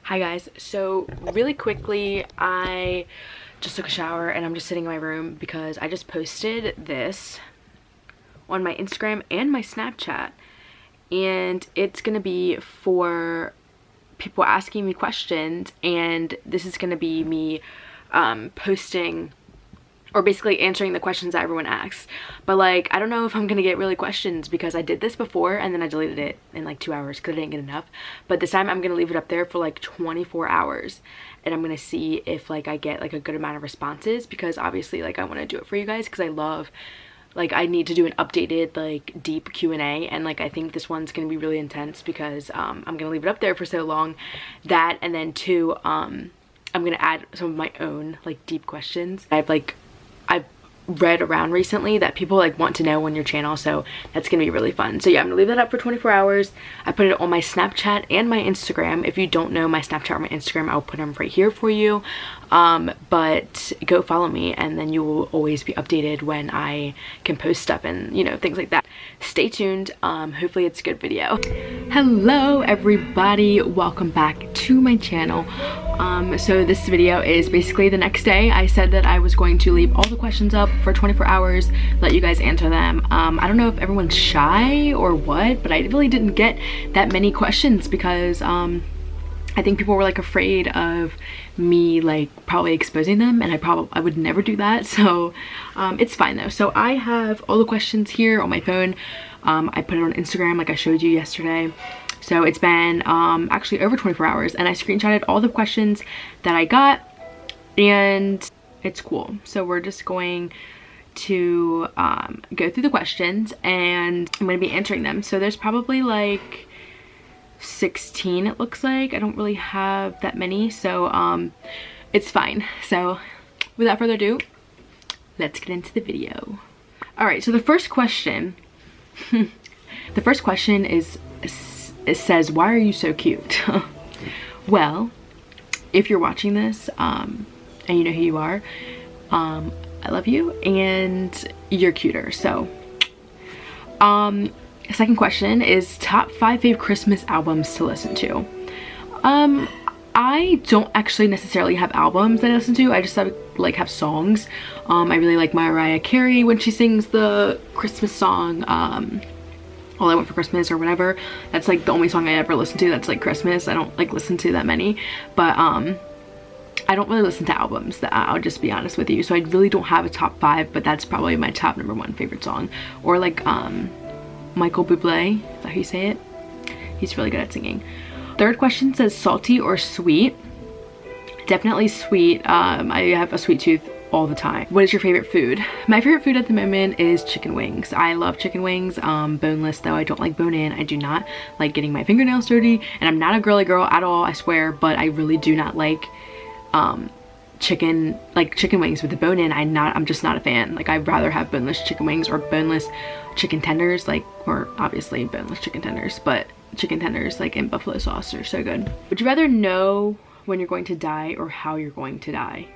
Hi guys, so really quickly I just took a shower and I'm just sitting in my room because I just posted this on my Instagram and my Snapchat, and it's gonna be for people asking me questions, and this is gonna be me posting or basically answering the questions that everyone asks. But like, I don't know if I'm gonna get really questions because I did this before and then I deleted it in like 2 hours because I didn't get enough. But this time I'm gonna leave it up there for like 24 hours and I'm gonna see if like I get like a good amount of responses, because obviously like I want to do it for you guys because I love, like, I need to do an updated like deep Q&A, and like I think this one's gonna be really intense because I'm gonna leave it up there for so long. That, and then two, I'm gonna add some of my own like deep questions I've read around recently that people like want to know on your channel, so that's gonna be really fun. So yeah, I'm gonna leave that up for 24 hours. I put it on my Snapchat and my Instagram. If you don't know my Snapchat or my Instagram, I'll put them right here for you. But go follow me and then you will always be updated when I can post stuff and, you know, things like that. Stay tuned. Hopefully it's a good video. Hello everybody, welcome back to my channel. So this video is basically the next day. I said that I was going to leave all the questions up for 24 hours, let you guys answer them. I don't know if everyone's shy or what, but I really didn't get that many questions because I think people were like afraid of me like probably exposing them, and I would never do that. So it's fine though. So I have all the questions here on my phone. I put it on Instagram like I showed you yesterday. So it's been actually over 24 hours, and I screenshotted all the questions that I got, and it's cool. So we're just going to go through the questions and I'm going to be answering them. So there's probably like 16, it looks like. I don't really have that many, so it's fine. So without further ado, let's get into the video. All right, so the first question the first question is, it says, why are you so cute? Well, if you're watching this and you know who you are, I love you and you're cuter. So second question is, top 5 fave Christmas albums to listen to. I don't actually necessarily have albums that I listen to. I just have songs. I really like Mariah Carey when she sings the Christmas song, All I Want for Christmas or whatever. That's like the only song I ever listen to that's like Christmas. I don't like listen to that many, but I don't really listen to albums, that I'll just be honest with you. So I really don't have a top 5, but that's probably my top #1 favorite song. Or like Michael Bublé, is that how you say it? He's really good at singing. Third question says, salty or sweet? Definitely sweet. I have a sweet tooth all the time. What is your favorite food? My favorite food at the moment is chicken wings. I love chicken wings, boneless though. I don't like bone in. I do not like getting my fingernails dirty, and I'm not a girly girl at all, I swear, but I really do not like chicken wings with the bone in. I'm just not a fan. Like, I'd rather have boneless chicken wings or boneless chicken tenders, like, or obviously boneless chicken tenders, but chicken tenders like in buffalo sauce are so good. Would you rather know when you're going to die or how you're going to die?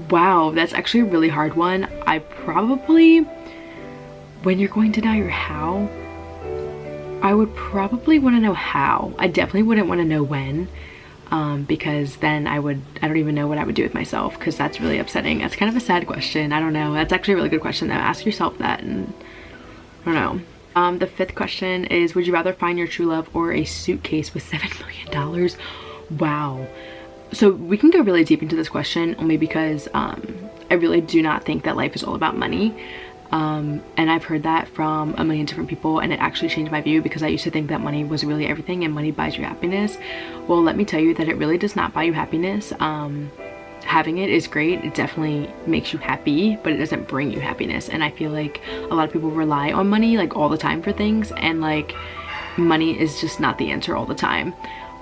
Wow, that's actually a really hard one. I probably, when you're going to die or how, I would probably want to know how. I definitely wouldn't want to know when, because then I don't even know what I would do with myself, because that's really upsetting. That's kind of a sad question. I don't know. That's actually a really good question though. Ask yourself that, and I don't know. The fifth question is, would you rather find your true love or a suitcase with $7 million? Wow. So we can go really deep into this question, only because I really do not think that life is all about money. And I've heard that from a million different people, and it actually changed my view, because I used to think that money was really everything and money buys you happiness. Well, let me tell you that it really does not buy you happiness. Having it is great. It definitely makes you happy, but it doesn't bring you happiness. And I feel like a lot of people rely on money like all the time for things, and like money is just not the answer all the time.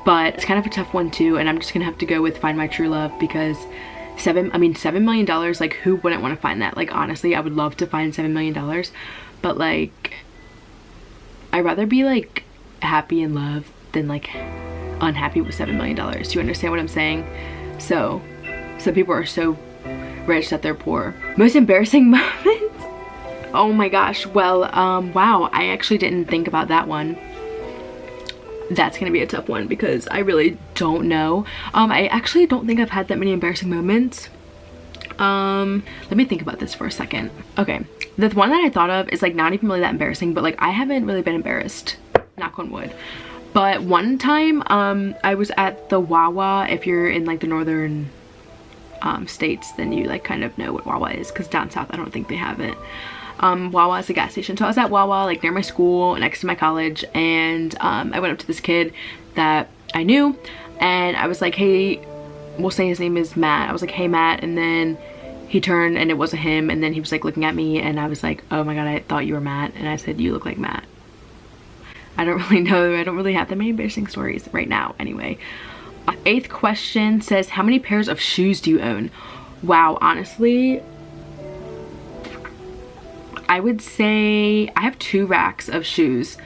But it's kind of a tough one too, and I'm just gonna have to go with find my true love, because $7 million, like, who wouldn't want to find that? Like, honestly, I would love to find $7 million, but like, I'd rather be like happy in love than like unhappy with $7 million. Do you understand what I'm saying? So some people are so rich that they're poor. Most embarrassing moment? Oh my gosh. Well, wow, I actually didn't think about that one. that's gonna be a tough one because I really don't know. I actually don't think I've had that many embarrassing moments. Let me think about this for a second. Okay, the one that I thought of is like not even really that embarrassing, but like I haven't really been embarrassed, knock on wood. But one time I was at the Wawa. If you're in like the northern states, then you like kind of know what Wawa is, because down south I don't think they have it. Wawa is a gas station. So I was at Wawa, like near my school, next to my college, and I went up to this kid that I knew, and I was like, hey, we'll say his name is Matt. I was like, hey Matt, and then he turned and it wasn't him, and then he was like looking at me, and I was like, oh my god, I thought you were Matt. And I said, you look like Matt. I don't really know, I don't really have that many embarrassing stories right now anyway. 8th question says, how many pairs of shoes do you own? Wow, honestly, I would say I have 2 racks of shoes,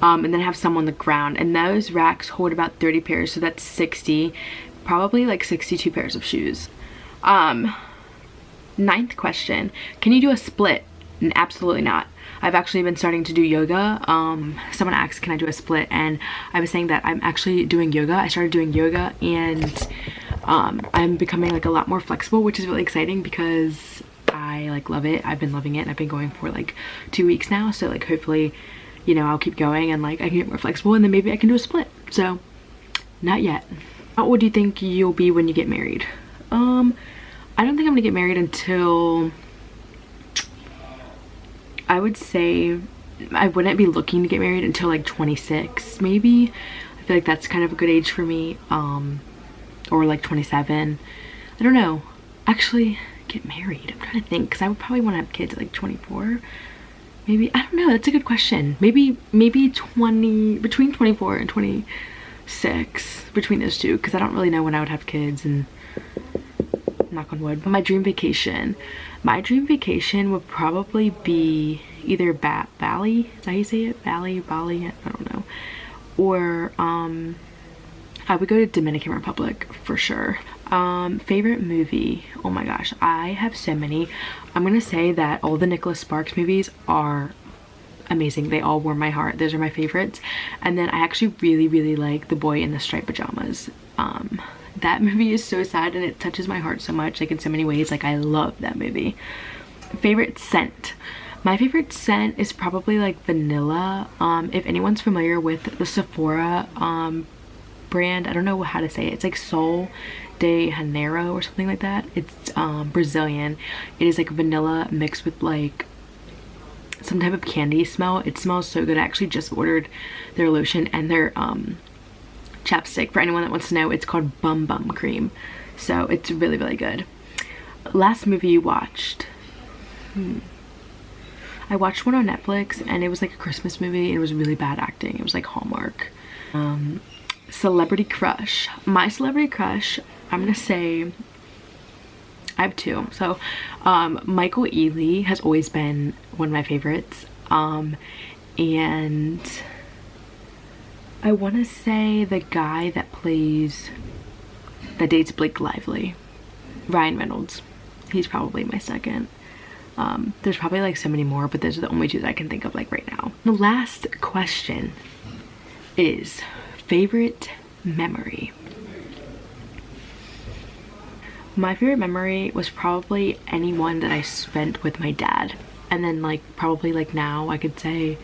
and then I have some on the ground, and those racks hold about 30 pairs, so that's 60, probably like 62 pairs of shoes. 9th question, can you do a split? Absolutely not. I've actually been starting to do yoga. Someone asked, can I do a split? And I was saying that I'm actually doing yoga. I started doing yoga, and I'm becoming like a lot more flexible, which is really exciting because I like love it. I've been loving it, and I've been going for like 2 weeks now. So like hopefully, you know, I'll keep going and like I can get more flexible, and then maybe I can do a split. So not yet. How old do you think you'll be when you get married? I don't think I'm gonna get married until, I would say I wouldn't be looking to get married until like 26 maybe. I feel like that's kind of a good age for me. Or like 27. I don't know. Actually, get married, I'm trying to think, because I would probably want to have kids at like 24 maybe. I don't know, that's a good question. Maybe 20, between 24 and 26, between those two, because I don't really know when I would have kids, and knock on wood. But my dream vacation would probably be either Bali, is that how you say it? Bali, I don't know, or I would go to Dominican Republic for sure. Favorite movie, oh my gosh, I have so many. I'm gonna say that all the Nicholas Sparks movies are amazing. They all warm my heart. Those are my favorites. And then I actually really like The Boy in the Striped Pajamas. That movie is so sad, and it touches my heart so much, like in so many ways. Like I love that movie. Favorite scent, my favorite scent is probably like vanilla. If anyone's familiar with the Sephora brand, I don't know how to say it, it's like Sol de Janeiro or something like that. It's Brazilian. It is like vanilla mixed with like some type of candy smell. It smells so good. I actually just ordered their lotion and their chapstick. For anyone that wants to know, it's called Bum Bum Cream, so it's really good. Last movie you watched? I watched one on Netflix, and it was like a Christmas movie, and it was really bad acting. It was like Hallmark. Celebrity crush, my celebrity crush, I'm gonna say I have 2. So Michael Ealy has always been one of my favorites, and I want to say the guy that dates Blake Lively, Ryan Reynolds. He's probably my second. There's probably like so many more, but those are the only 2 that I can think of like right now. The last question is favorite memory. My favorite memory was probably anyone that I spent with my dad. And then like probably like now I could say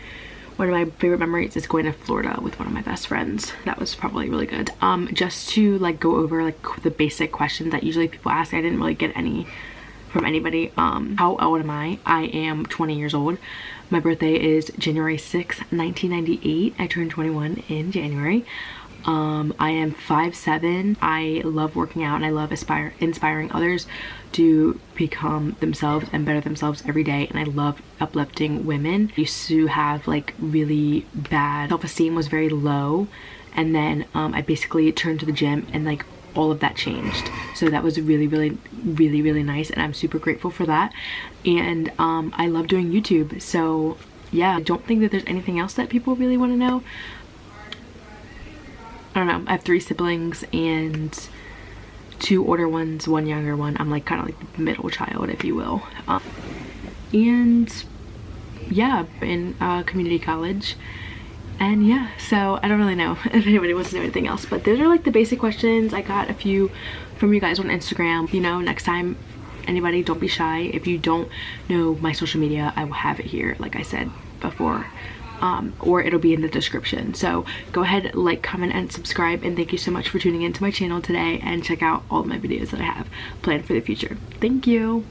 one of my favorite memories is going to Florida with one of my best friends. That was probably really good. Just to like go over like the basic questions that usually people ask, I didn't really get any from anybody. How old am I? I am 20 years old. My birthday is January 6th, 1998. I turned 21 in January. I am 5'7". I love working out, and I love inspiring others to become themselves and better themselves every day, and I love uplifting women. I used to have like really bad self-esteem, was very low, and then I basically turned to the gym, and like all of that changed. So that was really nice, and I'm super grateful for that. And I love doing YouTube, so yeah, I don't think that there's anything else that people really want to know. I don't know, I have 3 siblings and 2 older ones, 1 younger one. I'm like kind of like the middle child, if you will. And yeah, in community college, And yeah, so I don't really know if anybody wants to know anything else, but those are like the basic questions. I got a few from you guys on Instagram. You know, next time, anybody, don't be shy. If you don't know my social media, I will have it here, like I said before, or it'll be in the description. So go ahead, like, comment, and subscribe, and thank you so much for tuning into my channel today, and check out all of my videos that I have planned for the future. Thank you.